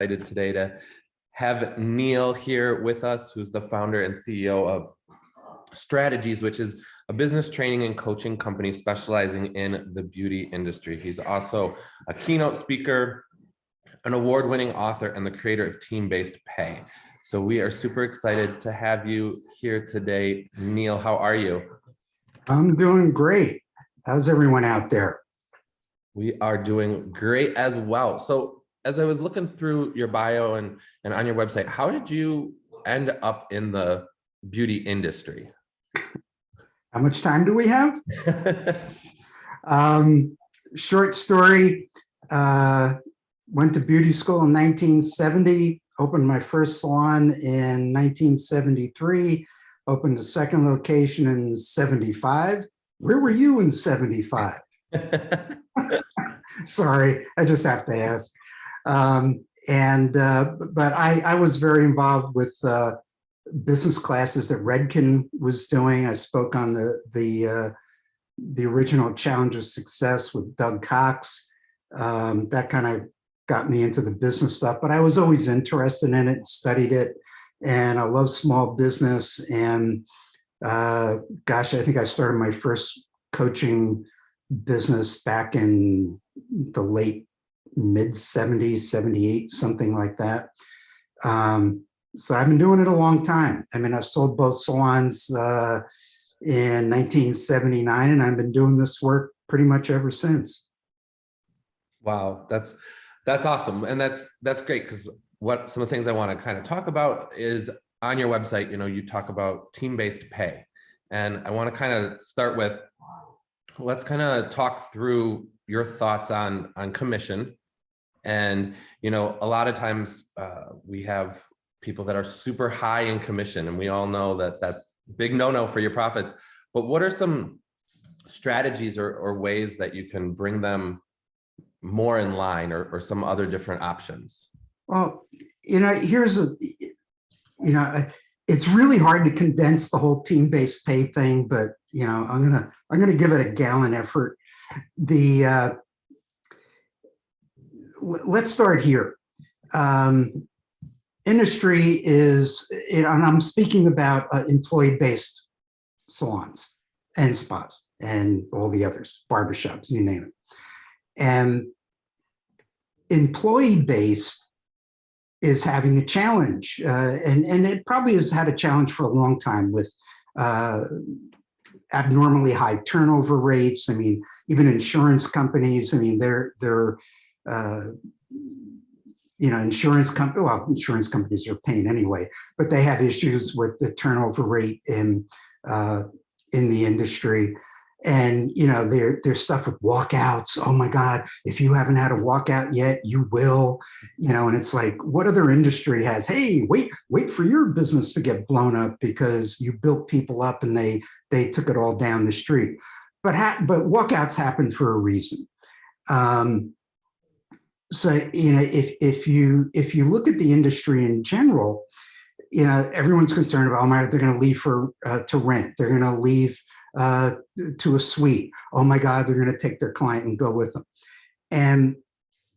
excited today to have Neil here with us, who's the founder and CEO of Strategies, which is a business training and coaching company specializing in the beauty industry. He's also a keynote speaker, an award-winning author, and the creator of Team-Based Pay. So we are super excited to have you here today. Neil, how are you? I'm doing great. How's everyone out there? We are doing great as well. So as I was looking through your bio and on your website, how did you end up in the beauty industry? How much time do we have? Short story, went to beauty school in 1970, opened my first salon in 1973, opened a second location in 75. Where were you in 75? Sorry, I just have to ask. But I was very involved with business classes that Redken was doing. I spoke on the original Challenge of Success with Doug Cox. That kind of got me into the business stuff, but I was always interested in it, studied it, and I love small business. And gosh, I think I started my first coaching business back in the late mid 70s, 78, something like that. So I've been doing it a long time. I mean, I've sold both salons in 1979, and I've been doing this work pretty much ever since. Wow, that's awesome. And that's great, because what some of the things I want to kind of talk about is on your website, you talk about team-based pay. And I want to kind of start with, let's kind of talk through your thoughts on commission. And, a lot of times we have people that are super high in commission, and we all know that that's big no-no for your profits. But what are some strategies or ways that you can bring them more in line, or some other different options? Well, it's really hard to condense the whole team-based pay thing, but I'm gonna give it a gallon effort. Let's start here. Industry is, and I'm speaking about employee-based salons and spas and all the others, barbershops, you name it. And employee-based is having a challenge, and it probably has had a challenge for a long time with abnormally high turnover rates. I mean, even insurance companies, insurance companies are paying anyway, but they have issues with the turnover rate in the industry. And there's stuff with walkouts. Oh my God, if you haven't had a walkout yet, you will. And it's like, what other industry has? Hey, wait for your business to get blown up because you built people up and they took it all down the street. But walkouts happen for a reason. So if you look at the industry in general, everyone's concerned about, oh my, they're going to leave to rent. They're going to leave to a suite. Oh my God, they're going to take their client and go with them. And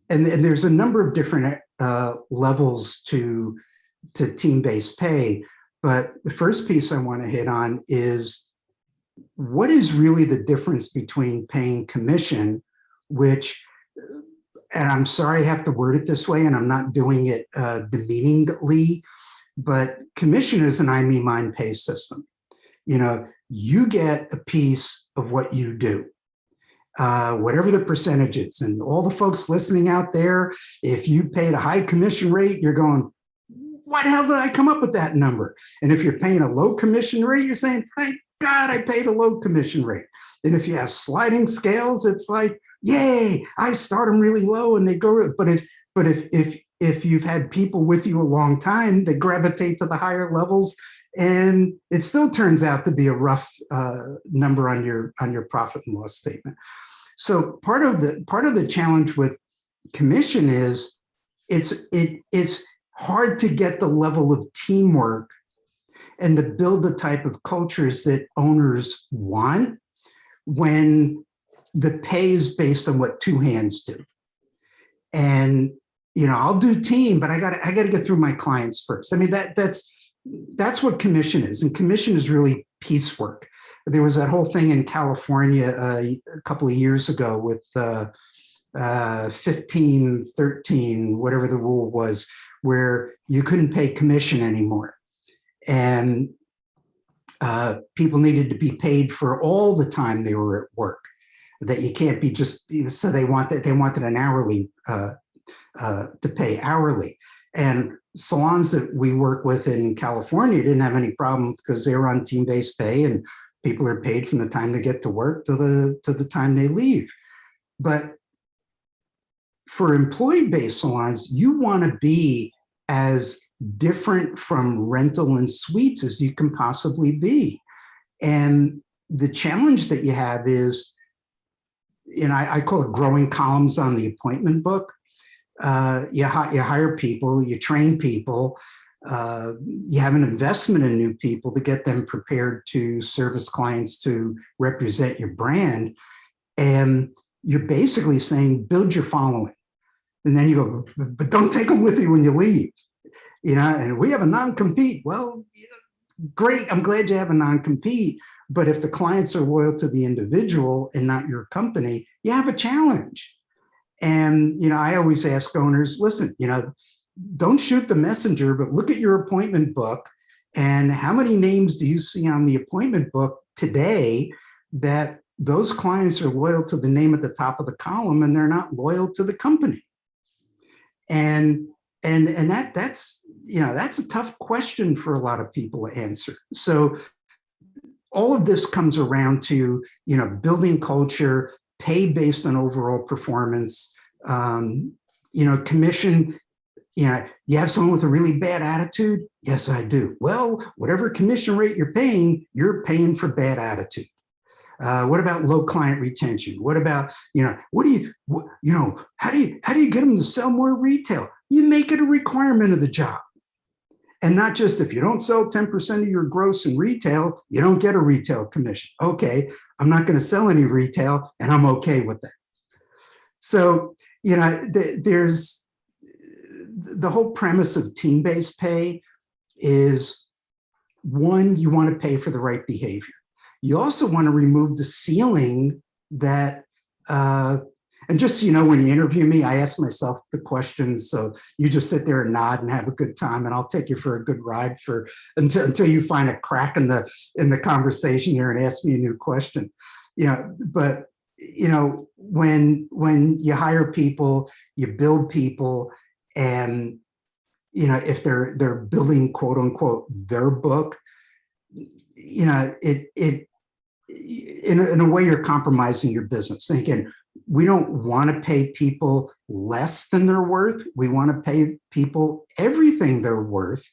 there's a number of different levels to team-based pay. But the first piece I want to hit on is, what is really the difference between paying commission, which, and I'm sorry I have to word it this way, and I'm not doing it demeaningly, but commission is an I, me, mine pay system. You get a piece of what you do, whatever the percentage is. And all the folks listening out there, if you paid a high commission rate, you're going, why the hell did I come up with that number? And if you're paying a low commission rate, you're saying, thank God I paid a low commission rate. And if you have sliding scales, it's like, yay, I start them really low and they go. But if you've had people with you a long time, they gravitate to the higher levels, and it still turns out to be a rough number on your profit and loss statement. So part of the challenge with commission is it's hard to get the level of teamwork and to build the type of cultures that owners want when the pay is based on what two hands do. And I'll do team, but I got to get through my clients first. I mean, that's what commission is. And commission is really piecework. There was that whole thing in California a couple of years ago with 1513, whatever the rule was, where you couldn't pay commission anymore. And people needed to be paid for all the time they were at work, that you can't be just, so they wanted an hourly, to pay hourly. And salons that we work with in California didn't have any problem because they were on team-based pay, and people are paid from the time they get to work to the time they leave. But for employee-based salons, you want to be as different from rental and suites as you can possibly be. And the challenge that you have is, I call it growing columns on the appointment book. You hire people, you train people, you have an investment in new people to get them prepared to service clients, to represent your brand. And you're basically saying, build your following. And then you go, but don't take them with you when you leave. And we have a non-compete. Well, great, I'm glad you have a non-compete. But if the clients are loyal to the individual and not your company, you have a challenge. And, I always ask owners, listen, don't shoot the messenger, but look at your appointment book. And how many names do you see on the appointment book today that those clients are loyal to the name at the top of the column and they're not loyal to the company? And that's a tough question for a lot of people to answer. So all of this comes around to, building culture, pay based on overall performance, commission. You have someone with a really bad attitude? Yes, I do. Well, whatever commission rate you're paying for bad attitude. What about low client retention? What about, how do you get them to sell more retail? You make it a requirement of the job. And not just, if you don't sell 10% of your gross in retail, you don't get a retail commission. Okay, I'm not going to sell any retail, and I'm okay with that. So, there's the whole premise of team-based pay is, one, you want to pay for the right behavior. You also want to remove the ceiling that, and just so you know, when you interview me, I ask myself the questions. So you just sit there and nod and have a good time, and I'll take you for a good ride until you find a crack in the conversation here and ask me a new question. But when you hire people, you build people, and if they're building, quote unquote, their book, in a way, you're compromising your business. And again, we don't want to pay people less than they're worth. We want to pay people everything they're worth.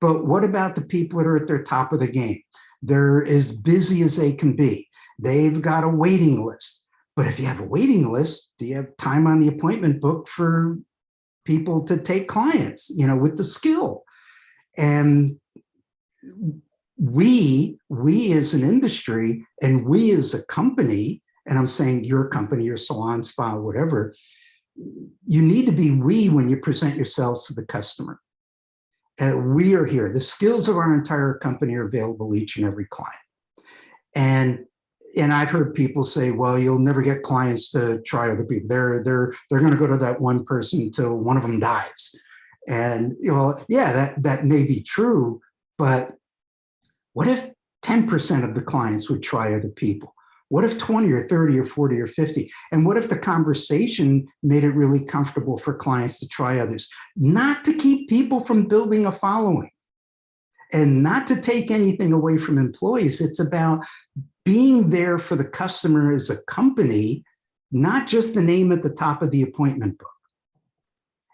But what about the people that are at their top of the game? They're as busy as they can be. They've got a waiting list. But if you have a waiting list, do you have time on the appointment book for people to take clients, with the skill? And we as an industry, and we as a company, and I'm saying your company, your salon, spa, whatever, you need to be we when you present yourselves to the customer. We are here. The skills of our entire company are available each and every client. And I've heard people say, well, you'll never get clients to try other people. They're going to go to that one person until one of them dies. And, yeah, that may be true, but what if 10% of the clients would try other people? What if 20 or 30 or 40 or 50? And what if the conversation made it really comfortable for clients to try others? Not to keep people from building a following and not to take anything away from employees. It's about being there for the customer as a company, not just the name at the top of the appointment book,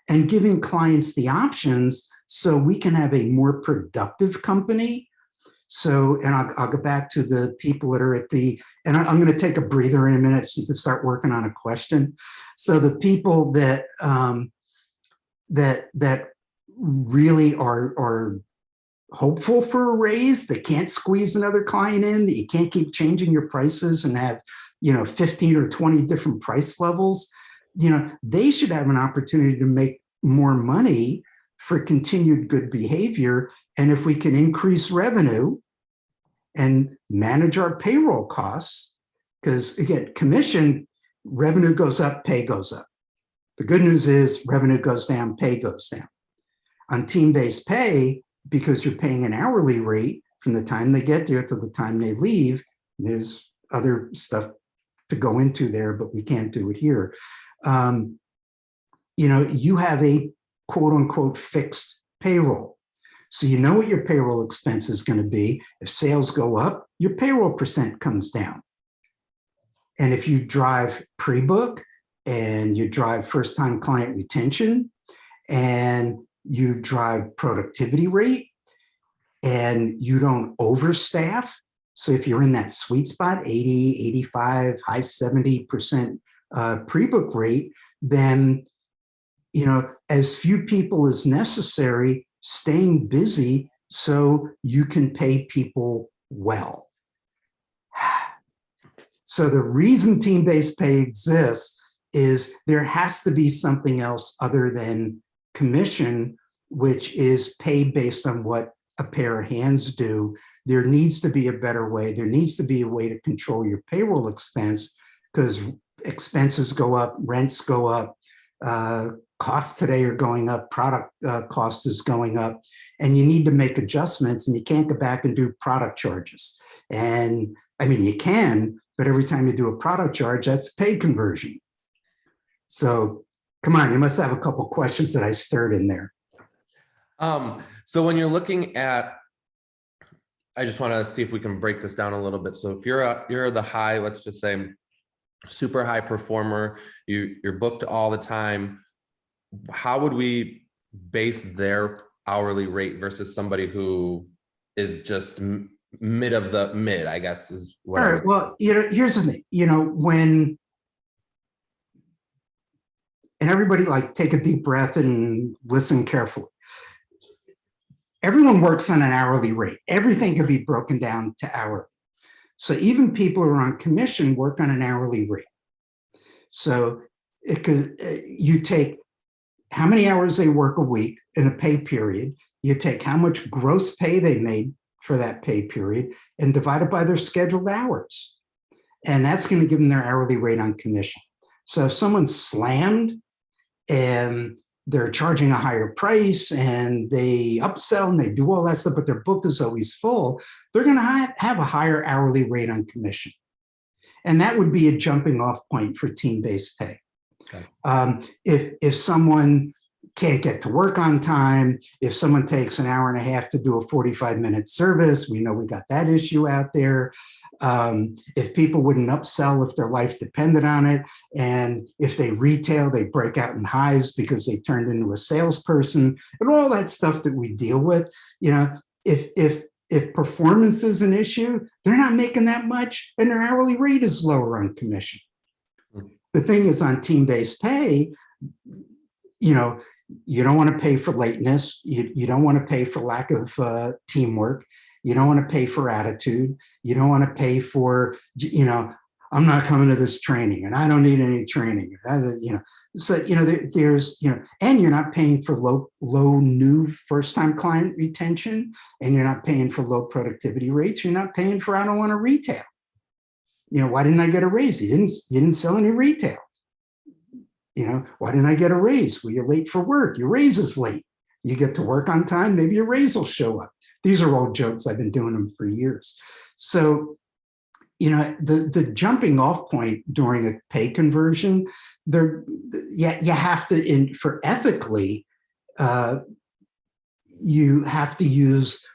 and giving clients the options so we can have a more productive company. So, and I'll go back to the people that are and I'm going to take a breather in a minute so you can start working on a question. So the people that that really are hopeful for a raise, that can't squeeze another client in, that you can't keep changing your prices and have 15 or 20 different price levels, they should have an opportunity to make more money for continued good behavior. And if we can increase revenue and manage our payroll costs, because again, commission, revenue goes up, pay goes up. The good news is revenue goes down, pay goes down. On team-based pay, because you're paying an hourly rate from the time they get there to the time they leave, there's other stuff to go into there, but we can't do it here. You have a quote unquote fixed payroll. So you know what your payroll expense is going to be. If sales go up, your payroll percent comes down. And if you drive pre-book and you drive first-time client retention and you drive productivity rate and you don't overstaff, so if you're in that sweet spot, 80, 85, high 70% pre-book rate, then as few people as necessary, staying busy so you can pay people well. So the reason team-based pay exists is there has to be something else other than commission, which is pay based on what a pair of hands do. There needs to be a better way. There needs to be a way to control your payroll expense, because expenses go up, rents go up, costs today are going up, product cost is going up, and you need to make adjustments, and you can't go back and do product charges. And I mean, you can, but every time you do a product charge, that's pay conversion. So come on, you must have a couple questions that I stirred in there. So when you're looking at, I just want to see if we can break this down a little bit. So if you're the high, let's just say super high performer, you're booked all the time, how would we base their hourly rate versus somebody who is just mid of the mid, I guess is what. All right, well, here's the thing, when, and everybody take a deep breath and listen carefully. Everyone works on an hourly rate. Everything can be broken down to hourly. So even people who are on commission work on an hourly rate. So you take how many hours they work a week in a pay period, you take how much gross pay they made for that pay period and divide it by their scheduled hours. And that's going to give them their hourly rate on commission. So if someone's slammed and they're charging a higher price and they upsell and they do all that stuff, but their book is always full, they're going to have a higher hourly rate on commission. And that would be a jumping off point for team-based pay. Okay. If someone can't get to work on time, if someone takes an hour and a half to do a 45-minute service, we know we got that issue out there. If people wouldn't upsell if their life depended on it, and if they retail, they break out in highs because they turned into a salesperson, and all that stuff that we deal with. If performance is an issue, they're not making that much, and their hourly rate is lower on commission. The thing is, on team-based pay, you don't want to pay for lateness. You don't want to pay for lack of teamwork. You don't want to pay for attitude. You don't want to pay for, I'm not coming to this training and I don't need any training. So, there's, and you're not paying for low new first-time client retention, and you're not paying for low productivity rates. You're not paying for, I don't want to retail. Why didn't I get a raise? You didn't sell any retail. Why didn't I get a raise? Well, you're late for work. Your raise is late. You get to work on time, maybe your raise will show up. These are all jokes. I've been doing them for years. So, the jumping off point during a pay conversion, you have to, for ethically, you have to use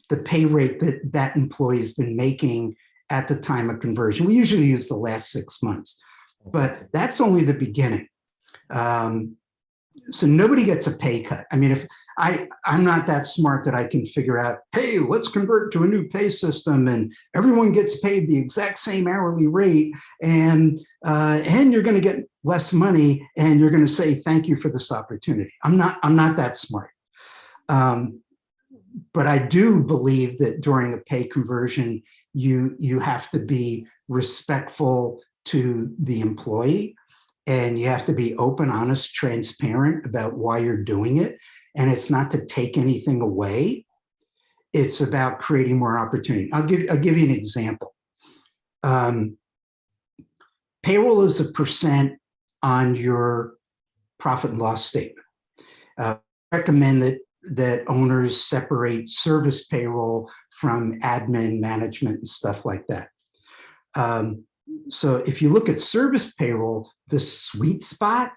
the pay rate that employee has been making at the time of conversion. We usually use the last 6 months, but that's only the beginning. So nobody gets a pay cut. I mean, if I'm not that smart that I can figure out, hey, let's convert to a new pay system and everyone gets paid the exact same hourly rate, and you're going to get less money and you're going to say thank you for this opportunity. I'm not that smart. But I do believe that during a pay conversion, you have to be respectful to the employee. and you have to be open, honest, transparent about why you're doing it. And it's not to take anything away. It's about creating more opportunity. I'll give you an example. Payroll is a percent on your profit and loss statement. Recommend that owners separate service payroll from admin, management, and stuff like that. So if you look at service payroll, the sweet spot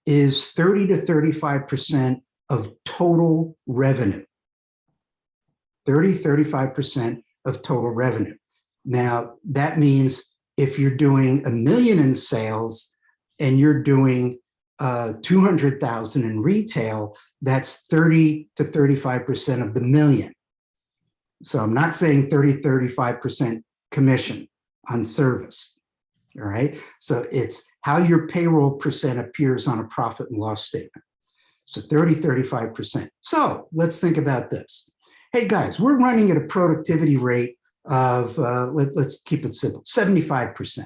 is 30 to 35% of total revenue. 35% of total revenue. Now, that means if you're doing $1 million in sales and you're doing 200,000 in retail, that's 30 to 35% of the million. So I'm not saying 35% commission on service, all right? So it's how your payroll percent appears on a profit and loss statement. So 35%. So let's think about this. Hey guys, we're running at a productivity rate of, let's keep it simple, 75%,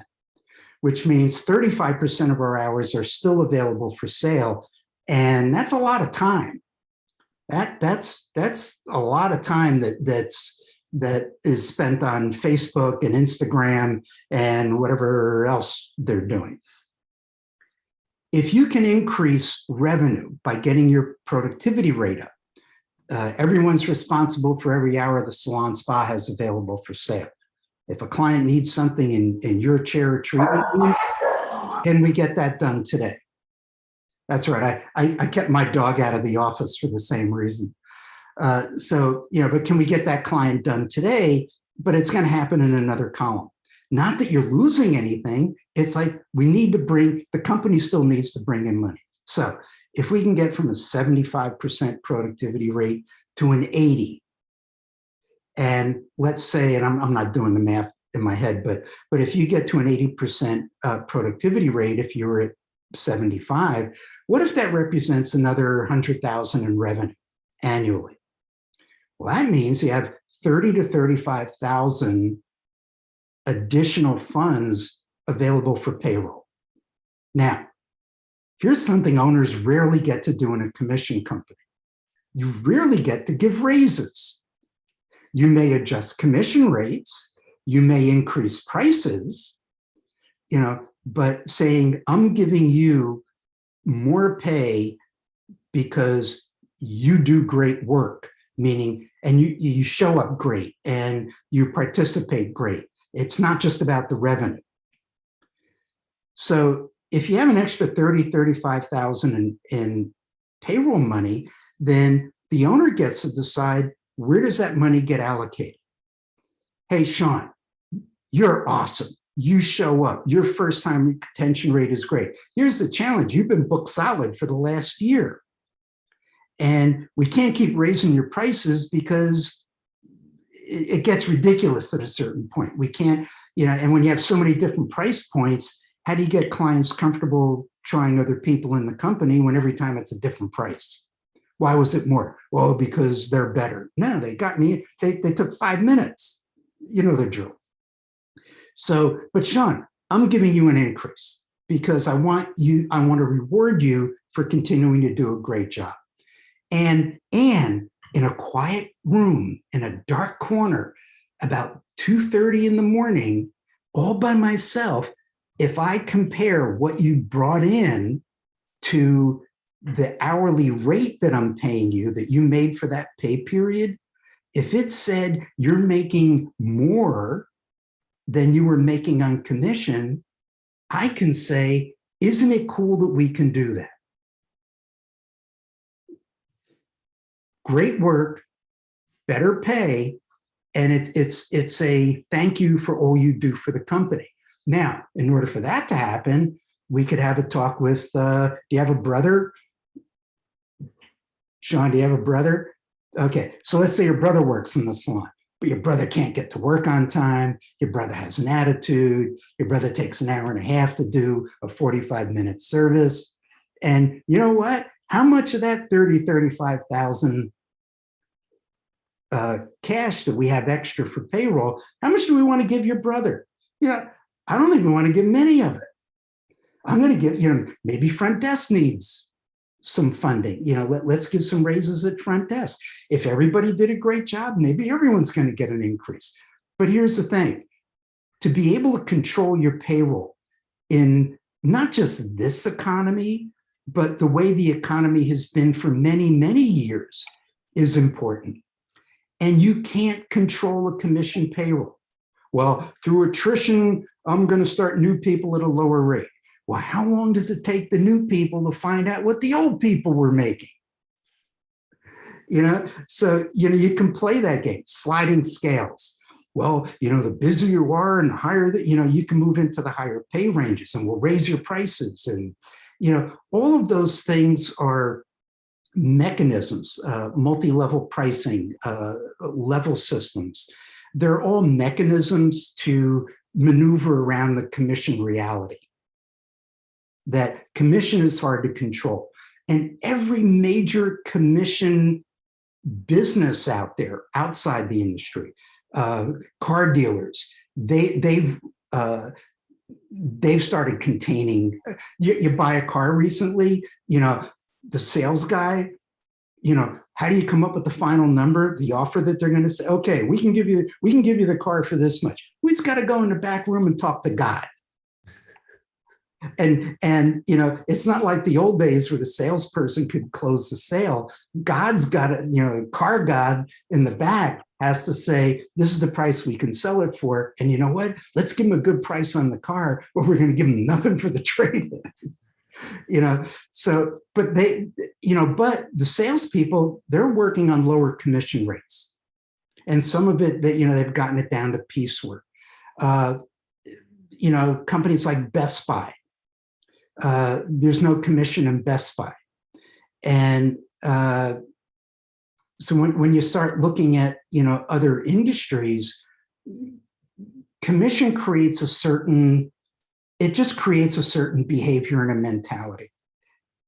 which means 35% of our hours are still available for sale. And that's a lot of time. That's a lot of time that is spent on Facebook and Instagram and whatever else they're doing. If you can increase revenue by getting your productivity rate up, everyone's responsible for every hour the salon spa has available for sale. If a client needs something in your chair or treatment room, can we get that done today? That's right. I kept my dog out of the office for the same reason. So, but can we get that client done today? But it's going to happen in another column. Not that you're losing anything. It's like the company still needs to bring in money. So if we can get from a 75% productivity rate to an 80, and let's say, and I'm not doing the math in my head, but if you get to an 80% productivity rate, if you were at 75, what if that represents another 100,000 in revenue annually? Well, that means you have 30 to 35,000 additional funds available for payroll. Now, here's something owners rarely get to do in a commission company. You rarely get to give raises. You may adjust commission rates, you may increase prices, but saying, I'm giving you more pay because you do great work, meaning, and you show up great and you participate great. It's not just about the revenue. So if you have an extra 30, 35,000 in payroll money, then the owner gets to decide, where does that money get allocated? Hey, Sean, you're awesome. You show up. Your first time retention rate is great. Here's the challenge. You've been booked solid for the last year. And we can't keep raising your prices because it gets ridiculous at a certain point. We can't, and when you have so many different price points, how do you get clients comfortable trying other people in the company when every time it's a different price? Why was it more? Well, because they're better. No, they got me. They took 5 minutes. You know the drill. So, but Sean, I'm giving you an increase because I want to reward you for continuing to do a great job. And in a quiet room, in a dark corner, about 2:30 in the morning, all by myself, if I compare what you brought in to the hourly rate that I'm paying you, that you made for that pay period, if it said you're making more than you were making on commission, I can say, isn't it cool that we can do that? Great work, better pay, and it's a thank you for all you do for the company. Now, in order for that to happen, we could have a talk with, do you have a brother? Sean, do you have a brother? Okay, so let's say your brother works in the salon, but your brother can't get to work on time. Your brother has an attitude. Your brother takes an hour and a half to do a 45-minute service. And you know what? How much of that 35,000 cash that we have extra for payroll, how much do we want to give your brother? I don't think we want to give many of it. I'm going to give, maybe front desk needs some funding. Let's give some raises at front desk. If everybody did a great job, maybe everyone's going to get an increase. But here's the thing, to be able to control your payroll in not just this economy, but the way the economy has been for many, many years is important. And you can't control a commission payroll. Well, through attrition, I'm going to start new people at a lower rate. Well, how long does it take the new people to find out what the old people were making? So, you can play that game, sliding scales. Well, the busier you are and the higher that, you can move into the higher pay ranges and we'll raise your prices. And, all of those things are mechanisms, multi-level pricing, level systems. They're all mechanisms to maneuver around the commission reality. That commission is hard to control. And every major commission business out there, outside the industry, car dealers, they've started containing. You buy a car recently, the sales guy, how do you come up with the final number, the offer that they're going to say, okay, we can give you the car for this much. We just got to go in the back room and talk to God. And it's not like the old days where the salesperson could close the sale. God's got it, car God in the back has to say, this is the price we can sell it for. And you know what? Let's give them a good price on the car, but we're going to give them nothing for the trade-in. So, but but the salespeople, they're working on lower commission rates. And some of it that, they've gotten it down to piecework. Companies like Best Buy, there's no commission in Best Buy. And so when you start looking at, other industries, commission creates it just creates a certain behavior and a mentality.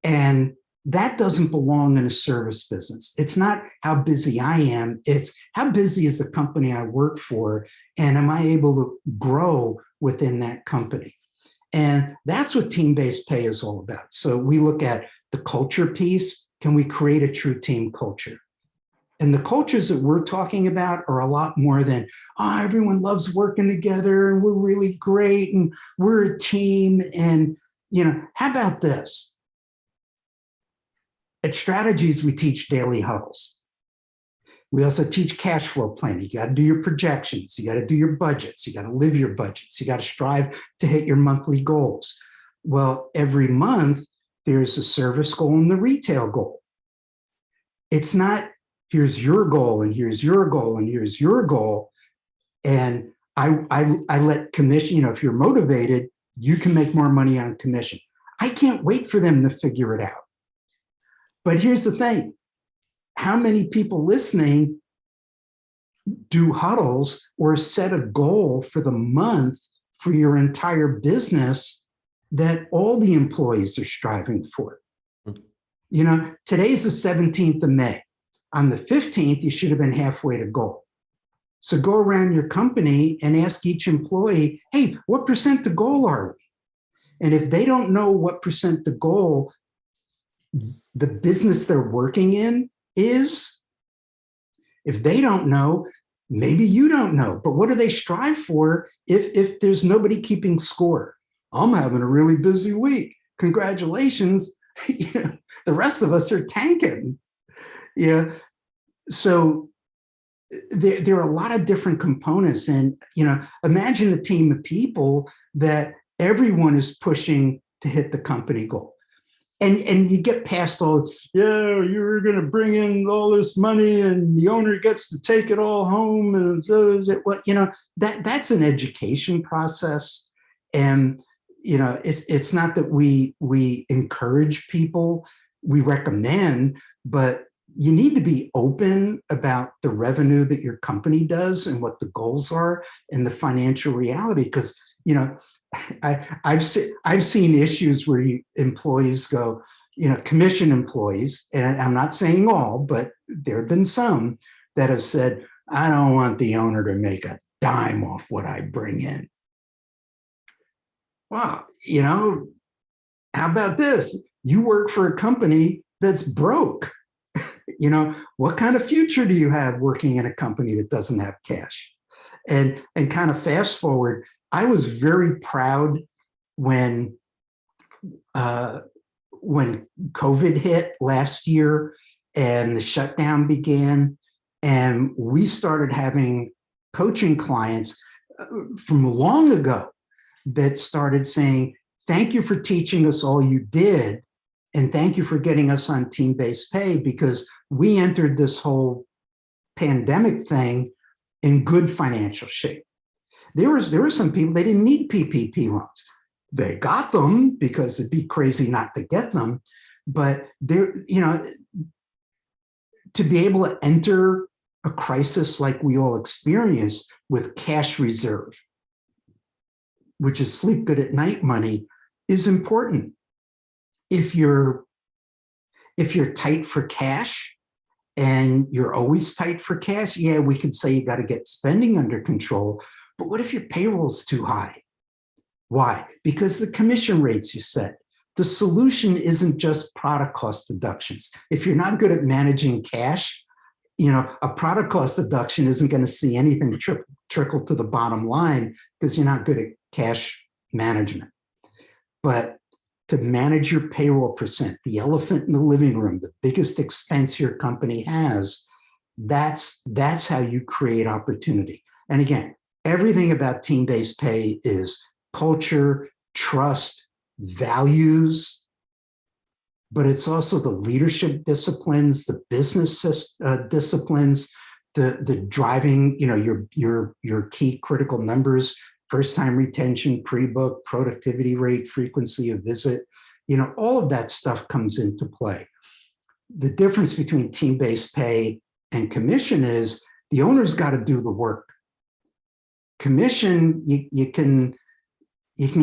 And that doesn't belong in a service business. It's not how busy I am, it's how busy is the company I work for, and am I able to grow within that company? And that's what team-based pay is all about. So we look at the culture piece. Can we create a true team culture? And the cultures that we're talking about are a lot more than, everyone loves working together and we're really great and we're a team. And, how about this? At Strategies, we teach daily huddles. We also teach cash flow planning. You got to do your projections. You got to do your budgets. You got to live your budgets. You got to strive to hit your monthly goals. Well, every month, there's a service goal and the retail goal. It's not, here's your goal and here's your goal and here's your goal. And I let commission, if you're motivated, you can make more money on commission. I can't wait for them to figure it out. But here's the thing. How many people listening do huddles or set a goal for the month for your entire business that all the employees are striving for? Today's the 17th of May. On the 15th, you should have been halfway to goal. So go around your company and ask each employee, hey, what percent to goal are we? And if they don't know what percent to goal the business they're working in is, if they don't know, maybe you don't know. But what do they strive for if there's nobody keeping score? I'm having a really busy week. Congratulations. The rest of us are tanking. So there are a lot of different components. And, imagine a team of people that everyone is pushing to hit the company goal. And you get past all, you're going to bring in all this money and the owner gets to take it all home. And that's an education process. And, it's not that we encourage people, we recommend, but you need to be open about the revenue that your company does and what the goals are and the financial reality. Because, I've seen issues where employees go, commission employees, and I'm not saying all, but there have been some that have said, I don't want the owner to make a dime off what I bring in. Wow, How about this? You work for a company that's broke. What kind of future do you have working in a company that doesn't have cash? And kind of fast forward, I was very proud when COVID hit last year and the shutdown began, and we started having coaching clients from long ago that started saying, thank you for teaching us all you did, and thank you for getting us on team-based pay, because we entered this whole pandemic thing in good financial shape. There were some people, they didn't need PPP loans. They got them because it'd be crazy not to get them. But to be able to enter a crisis like we all experienced with cash reserve, which is sleep good at night money, is important. If you're tight for cash, and you're always tight for cash, yeah, we could say you got to get spending under control. But what if your payroll's too high? Why? Because the commission rates you set. The solution isn't just product cost deductions. If you're not good at managing cash, a product cost deduction isn't going to see anything trickle to the bottom line because you're not good at cash management. But to manage your payroll percent, the elephant in the living room, the biggest expense your company has, that's how you create opportunity. And again, everything about team-based pay is culture, trust, values, but it's also the leadership disciplines, the business disciplines, the driving, your key critical numbers, first-time retention, pre-book, productivity rate, frequency of visit, all of that stuff comes into play. The difference between team-based pay and commission is the owner's got to do the work. Commission, you can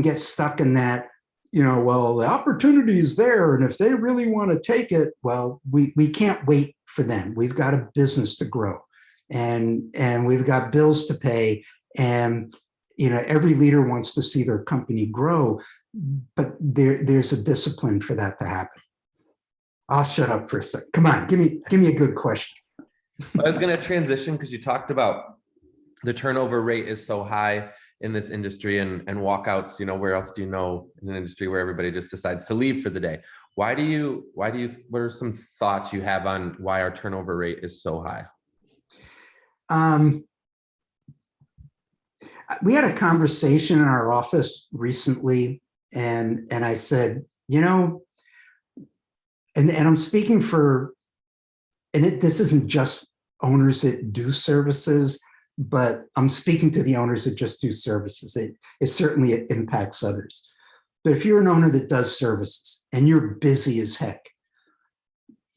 get stuck in that, well, the opportunity is there, and if they really want to take it, well, we can't wait for them. We've got a business to grow, and we've got bills to pay, and every leader wants to see their company grow, but there's a discipline for that to happen. I'll shut up for a second. Come on, give me a good question. I was going to transition because you talked about the turnover rate is so high in this industry, and walkouts, where else do you know in an industry where everybody just decides to leave for the day? What are some thoughts you have on why our turnover rate is so high? We had a conversation in our office recently, and I said, and I'm speaking for, this isn't just owners that do services, but I'm speaking to the owners that just do services. It certainly impacts others. But if you're an owner that does services and you're busy as heck,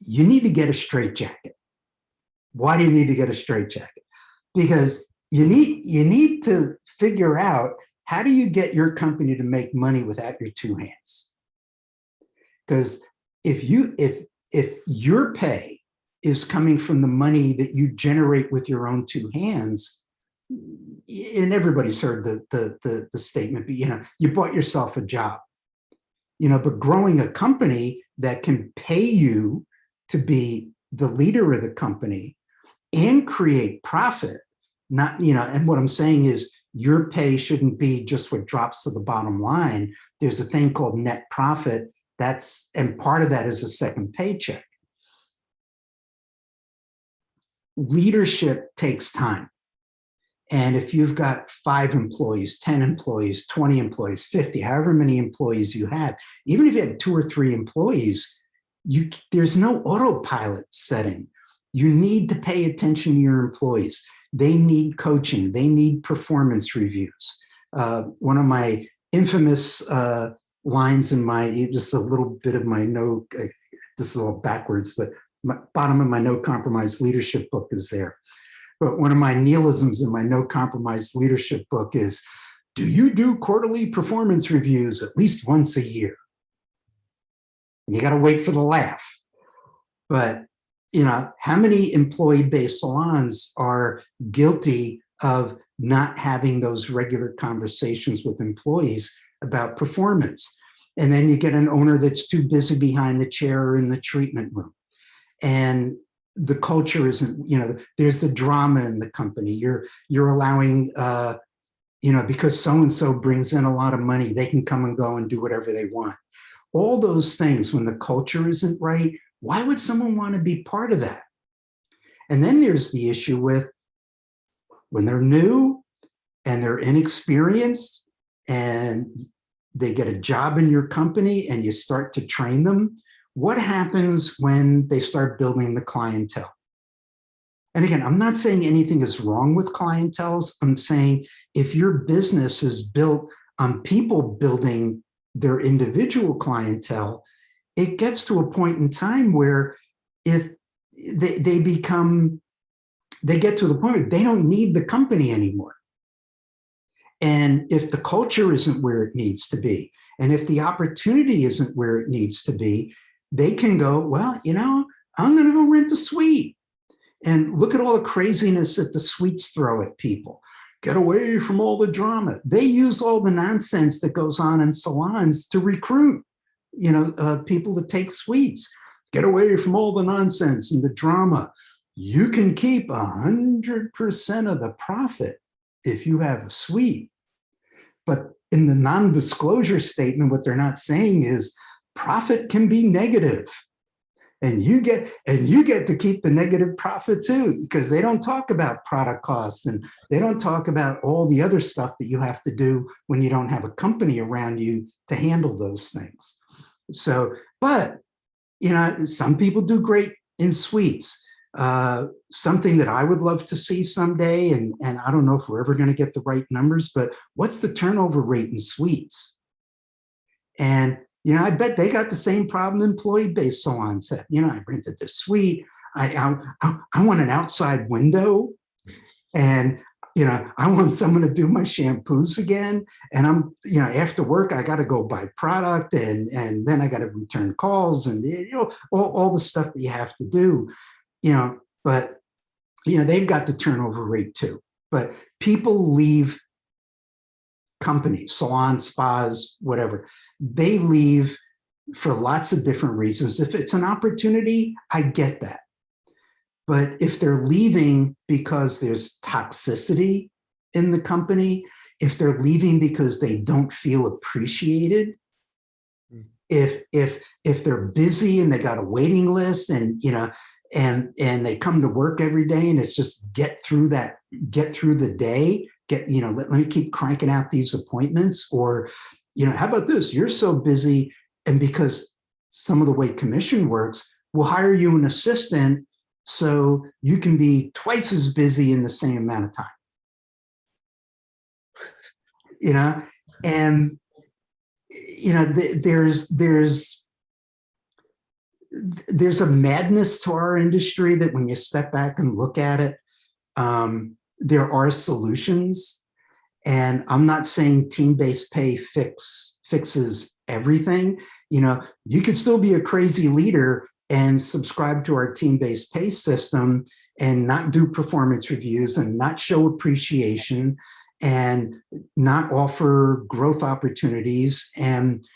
you need to get a straitjacket. Why do you need to get a straitjacket? Because you need to figure out, how do you get your company to make money without your two hands? Because if your pay is coming from the money that you generate with your own two hands, and everybody's heard the statement, but you bought yourself a job. But growing a company that can pay you to be the leader of the company and create profit, not, and what I'm saying is your pay shouldn't be just what drops to the bottom line. There's a thing called net profit, and part of that is a second paycheck. Leadership takes time. And if you've got 5 employees, 10 employees, 20 employees, 50, however many employees you have, even if you have 2 or 3 employees, there's no autopilot setting. You need to pay attention to your employees. They need coaching. They need performance reviews. One of my infamous lines in just a little bit of my note, this is all backwards, but bottom of my No Compromise Leadership book is there. But one of my neologisms in my No Compromise Leadership book is, do you do quarterly performance reviews at least once a year? And you got to wait for the laugh. But how many employee-based salons are guilty of not having those regular conversations with employees about performance? And then you get an owner that's too busy behind the chair or in the treatment room. And the culture isn't, there's the drama in the company. You're allowing, because so-and-so brings in a lot of money, they can come and go and do whatever they want. All those things, when the culture isn't right, why would someone want to be part of that? And then there's the issue with when they're new and they're inexperienced and they get a job in your company and you start to train them. What happens when they start building the clientele? And again, I'm not saying anything is wrong with clienteles. I'm saying if your business is built on people building their individual clientele, it gets to a point in time where if they get to the point where they don't need the company anymore. And if the culture isn't where it needs to be, and if the opportunity isn't where it needs to be, they can go, well, I'm going to go rent a suite. And look at all the craziness that the suites throw at people. Get away from all the drama. They use all the nonsense that goes on in salons to recruit, people to take suites. Get away from all the nonsense and the drama. You can keep 100% of the profit if you have a suite. But in the non-disclosure statement, what they're not saying is profit can be negative. And you get to keep the negative profit too, because they don't talk about product costs and they don't talk about all the other stuff that you have to do when you don't have a company around you to handle those things. So, but, some people do great in suites. Something that I would love to see someday, and I don't know if we're ever going to get the right numbers, but what's the turnover rate in suites? And I bet they got the same problem employee-based salons have. I rented this suite. I want an outside window, and I want someone to do my shampoos again. And I'm after work I got to go buy product, and then I got to return calls, and all the stuff that you have to do. But they've got the turnover rate too. But people leave companies, salons, spas, whatever. They leave for lots of different reasons. If it's an opportunity, I get that. But if they're leaving because there's toxicity in the company, if they're leaving because they don't feel appreciated, if they're busy and they got a waiting list, and and they come to work every day and it's just get through the day, let me keep cranking out these appointments, or how about this? You're so busy, and because some of the way commission works, we'll hire you an assistant so you can be twice as busy in the same amount of time. And there's a madness to our industry that when you step back and look at it, there are solutions. And I'm not saying team-based pay fixes everything. You could still be a crazy leader and subscribe to our team-based pay system and not do performance reviews and not show appreciation and not offer growth opportunities, and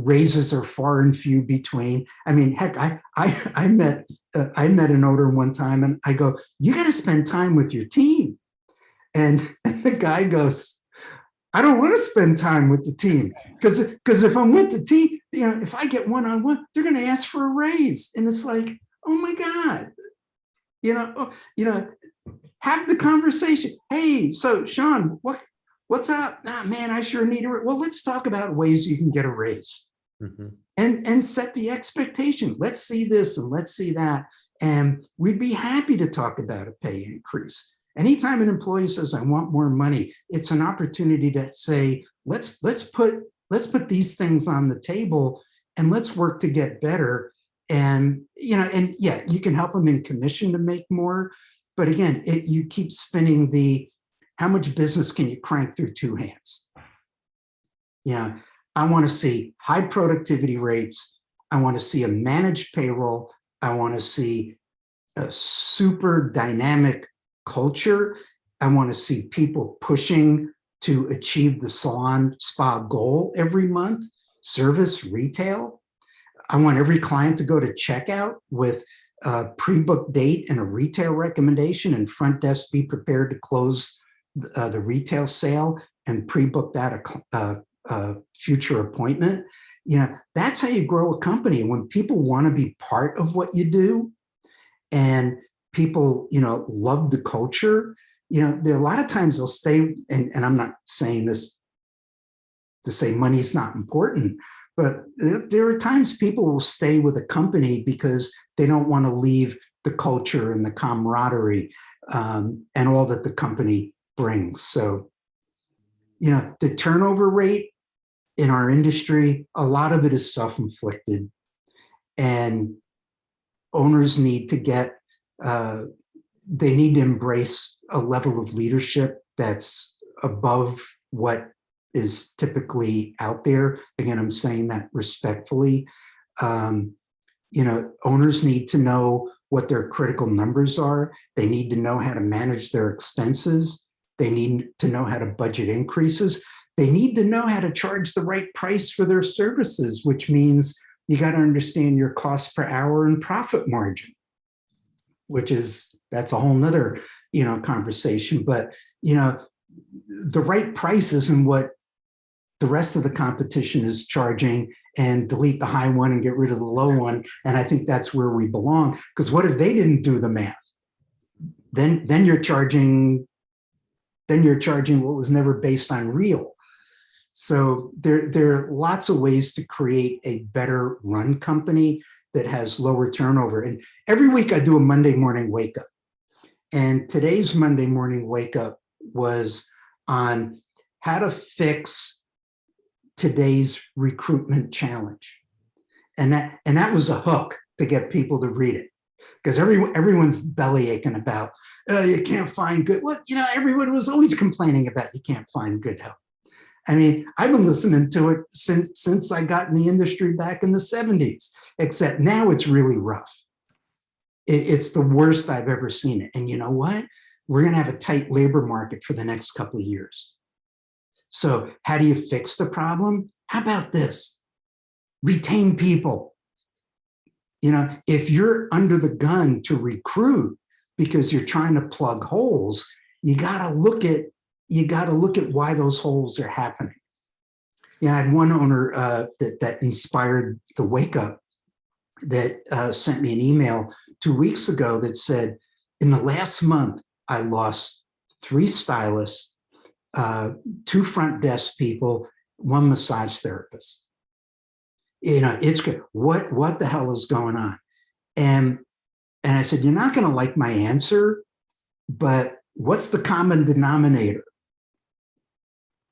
raises are far and few between. I mean, heck, I met an owner one time, and I go, you got to spend time with your team. And the guy goes, I don't want to spend time with the team, because if I'm with the team, if I get one-on-one, they're going to ask for a raise. And it's like, oh my God, have the conversation. Hey, so Sean, what's up? Ah, man, I sure need a raise. Well, let's talk about ways you can get a raise. Mm-hmm. And set the expectation. Let's see this and let's see that. And we'd be happy to talk about a pay increase. Anytime an employee says, I want more money, it's an opportunity to say, let's put these things on the table and let's work to get better. And, and yeah, you can help them in commission to make more. But again, you keep spinning how much business can you crank through two hands? I want to see high productivity rates. I want to see a managed payroll. I want to see a super dynamic culture. I want to see people pushing to achieve the salon spa goal every month. service, retail. I want every client to go to checkout with a pre-booked date and a retail recommendation, and front desk be prepared to close the retail sale and pre-book that a future appointment. That's how you grow a company. When people want to be part of what you do, and people, love the culture, there are a lot of times they'll stay, and I'm not saying this to say money's not important, but there are times people will stay with a company because they don't want to leave the culture and the camaraderie and all that the company brings. So, the turnover rate in our industry, a lot of it is self-inflicted, and owners need to they need to embrace a level of leadership that's above what is typically out there. Again, I'm saying that respectfully. Owners need to know what their critical numbers are. They need to know how to manage their expenses. They need to know how to budget increases. They need to know how to charge the right price for their services, which means you got to understand your cost per hour and profit margin, that's a whole nother, conversation. But, the right price isn't what the rest of the competition is charging, and delete the high one and get rid of the low one. And I think that's where we belong, because what if they didn't do the math? Then you're charging what was never based on real. So there are lots of ways to create a better run company that has lower turnover. And every week I do a Monday morning wake up. And today's Monday morning wake up was on how to fix today's recruitment challenge. And that was a hook to get people to read it, because everyone's belly aching about, you can't find good. Well, everyone was always complaining about you can't find good help. I mean, I've been listening to it since I got in the industry back in the 70s, except now it's really rough. It's the worst I've ever seen it. And you know what? We're going to have a tight labor market for the next couple of years. So how do you fix the problem? How about this? Retain people. If you're under the gun to recruit because you're trying to plug holes, you got to look at why those holes are happening. I had one owner that inspired the wake up that sent me an email 2 weeks ago that said, in the last month, I lost 3 stylists, 2 front desk people, 1 massage therapist. It's good. What the hell is going on? And I said, you're not going to like my answer, but what's the common denominator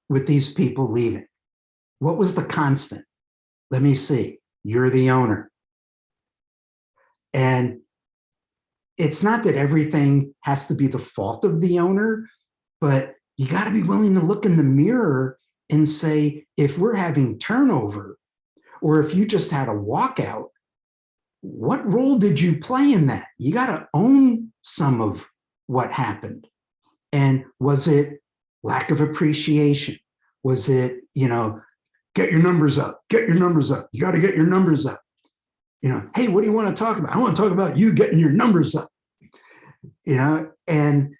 with these people leaving? What was the constant? Let me see. You're the owner. And it's not that everything has to be the fault of the owner, but you got to be willing to look in the mirror and say, if we're having turnover, or if you just had a walkout, what role did you play in that? You got to own some of what happened. And was it lack of appreciation? Was it, get your numbers up, get your numbers up. You got to get your numbers up. Hey, what do you want to talk about? I want to talk about you getting your numbers up. And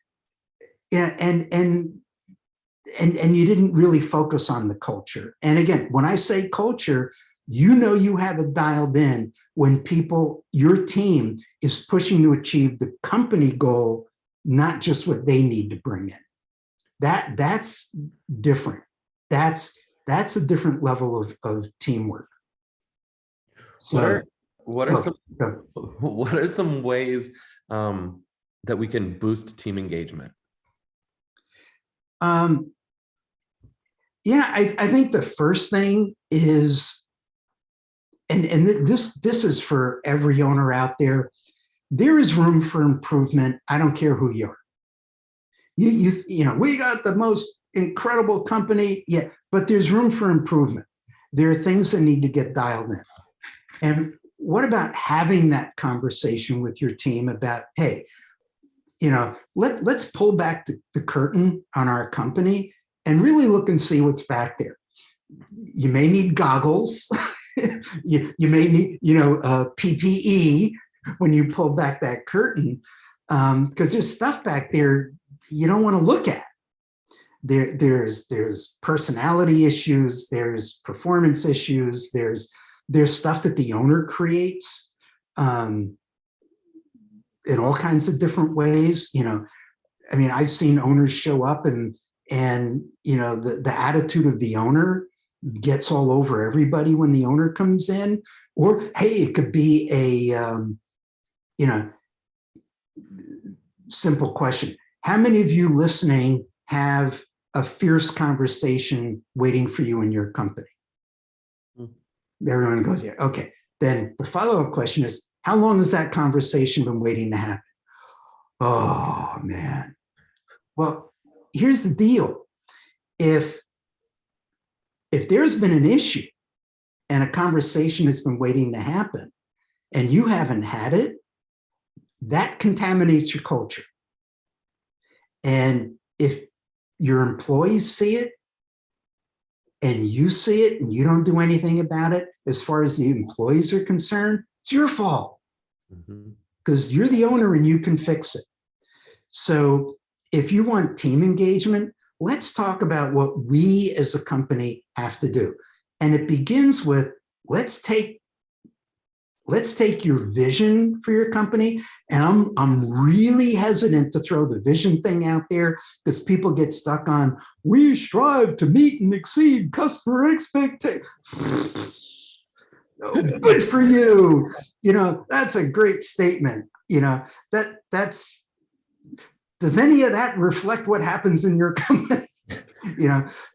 you didn't really focus on the culture. And again, when I say culture, you have it dialed in when your team is pushing to achieve the company goal, not just what they need to bring in. That's different. That's a different level of teamwork. So what are some ways that we can boost team engagement? I think the first thing is, and this is for every owner out there, there is room for improvement. I don't care who you are. We got the most incredible company, yeah, but there's room for improvement. There are things that need to get dialed in. And what about having that conversation with your team about, hey, let's pull back the curtain on our company and really look and see what's back there. You may need goggles. you may need, PPE when you pull back that curtain, because there's stuff back there you don't want to look at. There's personality issues, there's performance issues, there's stuff that the owner creates in all kinds of different ways. I mean, I've seen owners show up and the attitude of the owner gets all over everybody when the owner comes in. Or, hey, it could be a simple question. How many of you listening have a fierce conversation waiting for you in your company? Everyone goes, yeah, okay. Then the follow-up question is, how long has that conversation been waiting to happen? Oh, man. Well, here's the deal. If there's been an issue and a conversation has been waiting to happen and you haven't had it, that contaminates your culture. And if your employees see it and you see it and you don't do anything about it, as far as the employees are concerned, it's your fault, because you're the owner and you can fix it. So if you want team engagement, let's talk about what we as a company have to do. And it begins with, let's take your vision for your company. And I'm really hesitant to throw the vision thing out there because people get stuck on, we strive to meet and exceed customer expectations. Oh, good for you. That's a great statement. Does any of that reflect what happens in your company?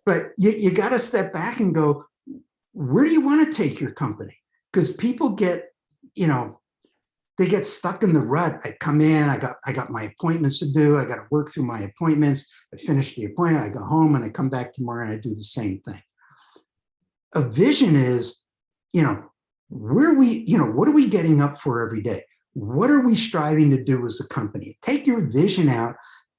But you got to step back and go, where do you want to take your company? Because people get, they get stuck in the rut. I come in, I got my appointments to do. I got to work through my appointments. I finish the appointment, I go home and I come back tomorrow and I do the same thing. A vision is, what are we getting up for every day? What are we striving to do as a company? Take your vision out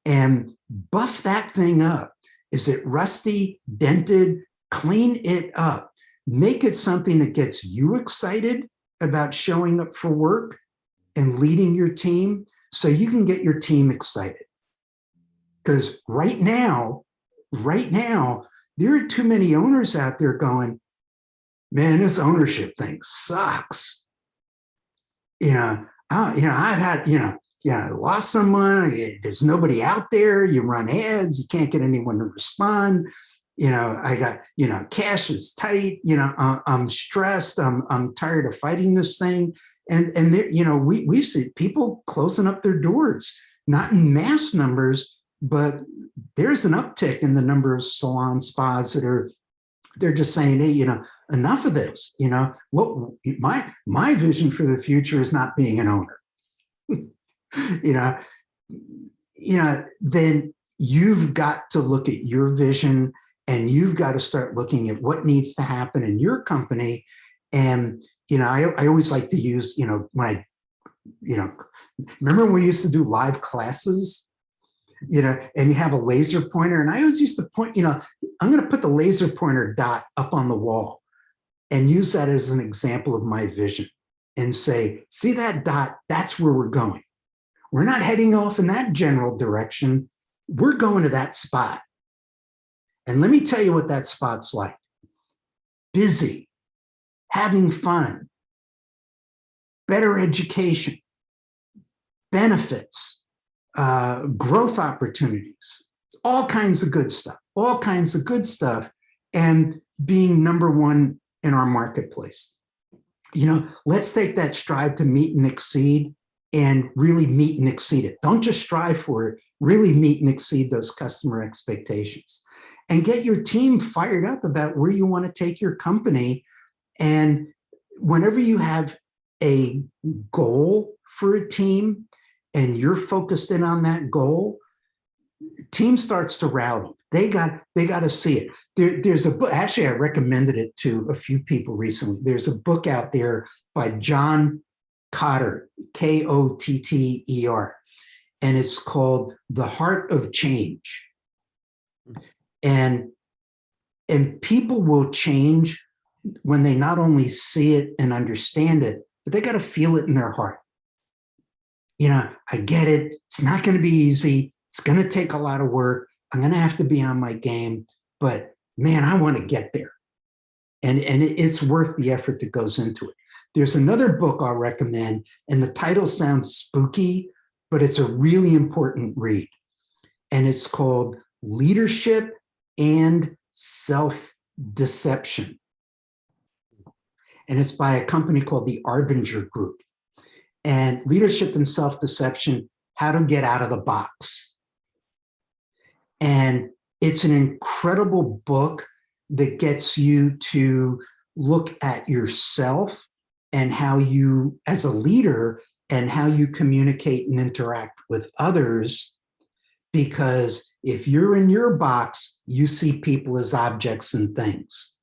and buff that thing up. Is it rusty, dented? Clean it up. Make it something that gets you excited about showing up for work and leading your team, so you can get your team excited. Because right now, there are too many owners out there going, man, this ownership thing sucks. I've had, lost someone, there's nobody out there, you run ads, you can't get anyone to respond. I got, cash is tight, I'm stressed, I'm tired of fighting this thing. And there, we've seen people closing up their doors, not in mass numbers, but there's an uptick in the number of salon spas that they're just saying, hey, enough of this. What my vision for the future is not being an owner. Then you've got to look at your vision and you've got to start looking at what needs to happen in your company. And, I always like to use, when remember when we used to do live classes, and you have a laser pointer, and I always used to point, I'm going to put the laser pointer dot up on the wall and use that as an example of my vision and say, see that dot, that's where we're going. We're not heading off in that general direction. We're going to that spot. And let me tell you what that spot's like. Busy, having fun, better education, benefits, growth opportunities, all kinds of good stuff, and being number one in our marketplace. Let's take that strive to meet and exceed and really meet and exceed it. Don't just strive for it, really meet and exceed those customer expectations. And get your team fired up about where you want to take your company. And whenever you have a goal for a team and you're focused in on that goal, team starts to rally. They got to see it. There's a book, actually I recommended it to a few people recently. There's a book out there by John Kotter, Kotter, and it's called The Heart of Change. And And people will change when they not only see it and understand it, but they got to feel it in their heart. I get it. It's not going to be easy. It's going to take a lot of work. I'm going to have to be on my game, but man, I want to get there. And it's worth the effort that goes into it. There's another book I'll recommend, and the title sounds spooky, but it's a really important read. And it's called Leadership and Self-Deception. And it's by a company called the Arbinger Group. And Leadership and Self-Deception, How to Get Out of the Box. And it's an incredible book that gets you to look at yourself and how you, as a leader, and how you communicate and interact with others. Because if you're in your box, you see people as objects and things.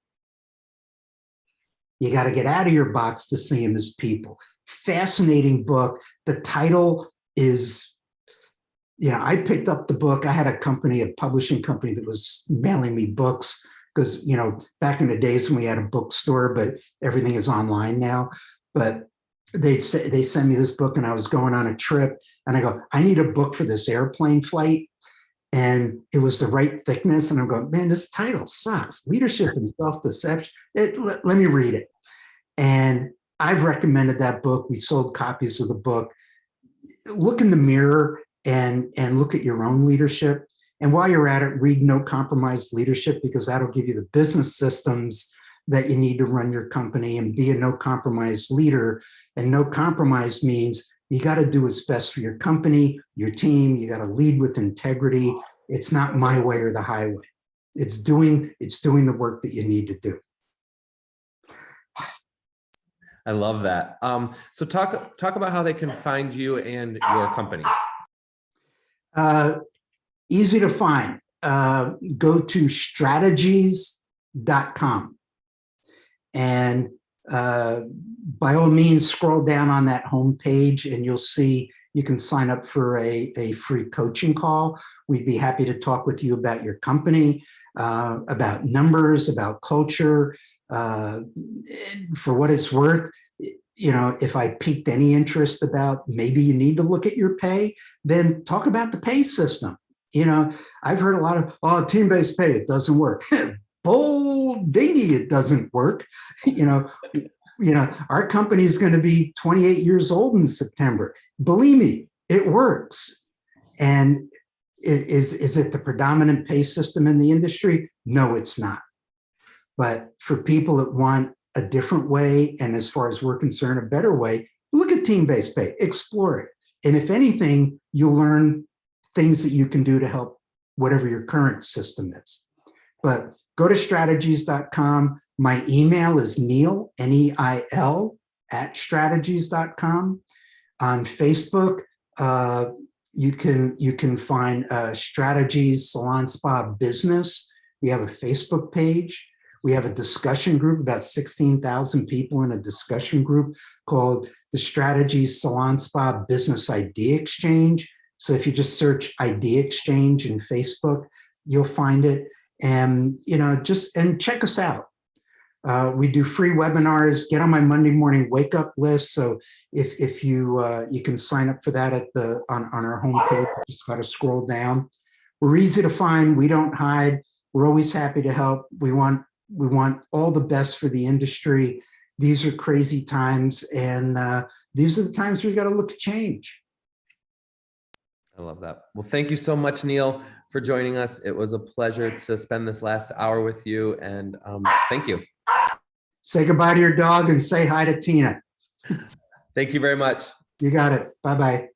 You got to get out of your box to see them as people. Fascinating book. The title is, I picked up the book. I had a publishing company that was mailing me books because, back in the days when we had a bookstore, but everything is online now. But they sent me this book, and I was going on a trip, and I go, I need a book for this airplane flight. And it was the right thickness. And I'm going, man, this title sucks. Leadership and Self-Deception. Let me read it. And I've recommended that book. We sold copies of the book. Look in the mirror and look at your own leadership. And while you're at it, read No Compromise Leadership, because that'll give you the business systems that you need to run your company and be a no compromise leader. And no compromise means you got to do what's best for your company, your team. You got to lead with integrity. It's not my way or the highway. It's doing the work that you need to do. I love that. So talk about how they can find you and your company. Easy to find. Go to strategies.com. And by all means, scroll down on that homepage and you'll see you can sign up for a free coaching call. We'd be happy to talk with you about your company, about numbers, about culture. For what it's worth, if I piqued any interest about maybe you need to look at your pay, then talk about the pay system. I've heard a lot of, team-based pay, it doesn't work. Bull dingy, it doesn't work. Our company is going to be 28 years old in September. Believe me, it works. And is it the predominant pay system in the industry? No, it's not. But for people that want a different way, and as far as we're concerned, a better way, look at team-based pay, explore it. And if anything, you'll learn things that you can do to help whatever your current system is. But go to strategies.com. My email is Neil, Neil, @strategies.com. On Facebook, you can find Strategies Salon Spa Business. We have a Facebook page. We have a discussion group, about 16,000 people in a discussion group called the Strategies Salon Spa Business Idea Exchange. So if you just search Idea Exchange in Facebook, you'll find it. And and check us out. We do free webinars. Get on my Monday morning wake up list. So if you can sign up for that on our homepage. Just got to scroll down. We're easy to find. We don't hide. We're always happy to help. We want all the best for the industry. These are crazy times, and these are the times we got to look at change. I love that. Well, thank you so much, Neil, for joining us. It was a pleasure to spend this last hour with you, and thank you. Say goodbye to your dog and say hi to Tina. Thank you very much. You got it. Bye-bye.